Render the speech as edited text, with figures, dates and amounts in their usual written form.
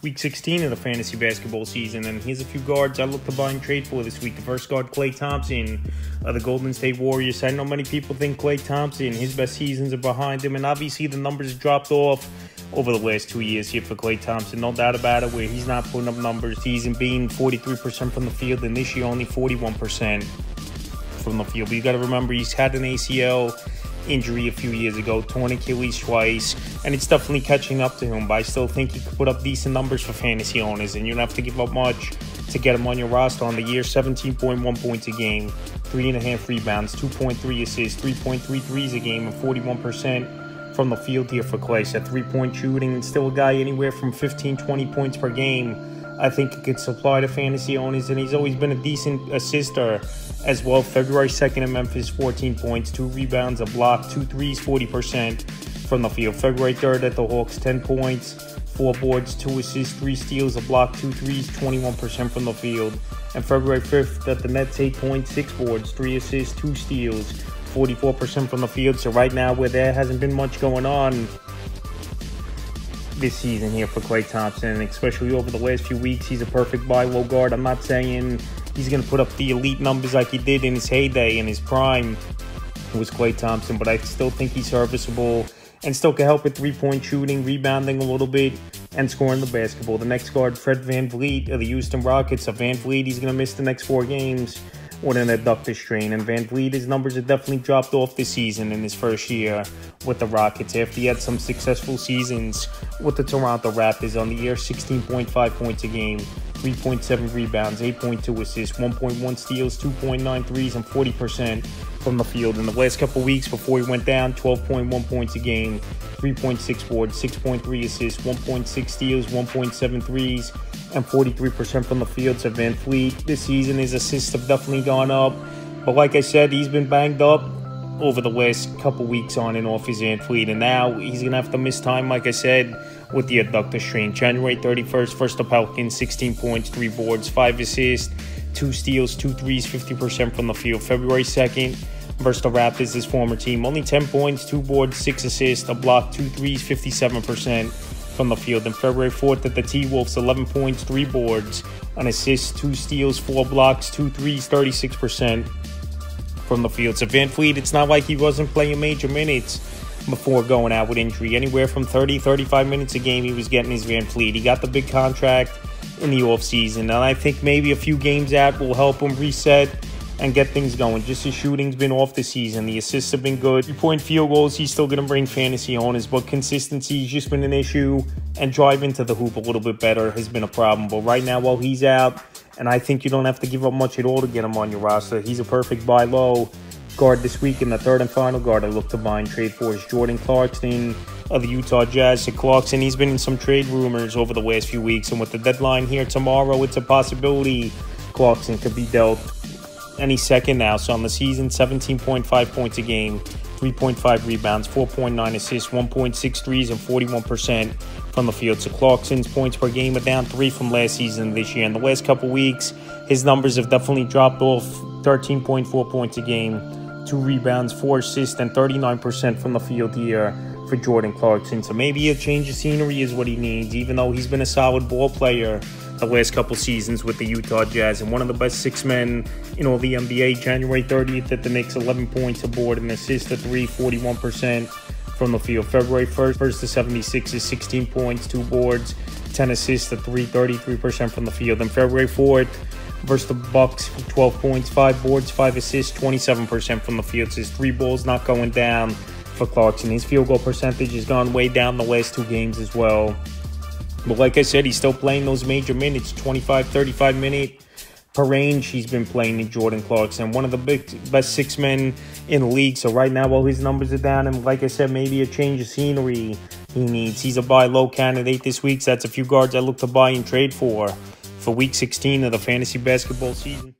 Week 16 of the fantasy basketball season, and here's a few guards I look to buy and trade for this week. The first guard, Klay Thompson of the Golden State Warriors. I know many people think Klay Thompson, his best seasons are behind him, and obviously the numbers dropped off over the last 2 years here for Klay Thompson. No doubt about it, where he's not putting up numbers. He's being 43% from the field, and this year only 41% from the field. But you got to remember, he's had an ACL injury a few years ago, torn Achilles twice, and it's definitely catching up to him. But I still think he could put up decent numbers for fantasy owners, and you don't have to give up much to get him on your roster. On the year, 17.1 points a game, 3.5 rebounds, 2.3 assists, 3.3 threes a game, and 41% from the field here for Klay. So 3-point shooting, and still a guy anywhere from 15-20 points per game I think he could supply to fantasy owners, and he's always been a decent assister as well. February 2nd in Memphis, 14 points, 2 rebounds, a block, 2 threes, 40% from the field. February 3rd at the Hawks, 10 points, 4 boards, 2 assists, 3 steals, a block, 2 threes, 21% from the field. And February 5th at the Nets, 8 points, 6 boards, 3 assists, 2 steals, 44% from the field. So right now, where there hasn't been much going on this season here for Klay Thompson, especially over the last few weeks, he's a perfect buy low guard. I'm not saying he's going to put up the elite numbers like he did in his heyday, in his prime, was Klay Thompson, but I still think he's serviceable and still can help with 3-point shooting, rebounding a little bit, and scoring the basketball. The next guard, Fred VanVleet of the Houston Rockets. So VanVleet, he's going to miss the next 4 games with an adductor strain, and VanVleet, his numbers have definitely dropped off this season in his first year with the Rockets after he had some successful seasons with the Toronto Raptors. On the year, 16.5 points a game, 3.7 rebounds, 8.2 assists, 1.1 steals, 2.9 threes, and 40% from the field. In the last couple weeks before he went down, 12.1 points a game, 3.6 boards, 6.3 assists, 1.6 steals, 1.7 threes, and 43% from the field. So VanVleet, this season, his assists have definitely gone up. But like I said, he's been banged up over the last couple weeks on and off his VanVleet. And now he's going to have to miss time, like I said, with the adductor strain. January 31st, versus the Pelicans, 16 points, 3 boards, 5 assists, 2 steals, 2 threes, 50% from the field. February 2nd, versus the Raptors, his former team, only 10 points, 2 boards, 6 assists, a block, 2 threes, 57% from the field. And February 4th at the T-Wolves, 11 points, 3 boards, an assist, 2 steals, 4 blocks, 2 threes, 36% from the field. So VanVleet, it's not like he wasn't playing major minutes before going out with injury. Anywhere from 30-35 minutes a game he was getting his VanVleet. He got the big contract in the offseason, and I think maybe a few games out will help him reset and get things going. Just his shooting's been off the season. The assists have been good. 3-point field goals, he's still going to bring fantasy owners, but consistency's just been an issue, and driving to the hoop a little bit better has been a problem. But right now, while he's out, and I think you don't have to give up much at all to get him on your roster, he's a perfect buy low guard this week. And the third and final guard I look to buy and trade for is Jordan Clarkson of the Utah Jazz. So Clarkson, he's been in some trade rumors over the last few weeks, and with the deadline here tomorrow, it's a possibility Clarkson could be dealt any second now. So on the season, 17.5 points a game, 3.5 rebounds, 4.9 assists, 1.6 threes, and 41% from the field. So Clarkson's points per game are down 3 from last season this year. In the last couple weeks, his numbers have definitely dropped off. 13.4 points a game, 2 rebounds, 4 assists, and 39% from the field here for Jordan Clarkson. So maybe a change of scenery is what he needs, even though he's been a solid ball player the last couple seasons with the Utah Jazz, and one of the best 6 men in all the NBA. January 30th at the Knicks, 11 points, a board, an assist, a 3, 41% from the field. February 1st versus the 76ers, 16 points, 2 boards, 10 assists, a 3, 33% from the field. And February 4th versus the Bucks, 12 points, 5 boards, 5 assists, 27% from the field. So his 3 balls not going down for Clarkson. His field goal percentage has gone way down the last 2 games as well. But like I said, he's still playing those major minutes, 25, 35 minute per range he's been playing in Jordan Clarkson, one of the best 6 men in the league. So right now, while his numbers are down, and like I said, maybe a change of scenery he needs, he's a buy low candidate this week. So that's a few guards I look to buy and trade for Week 16 of the fantasy basketball season.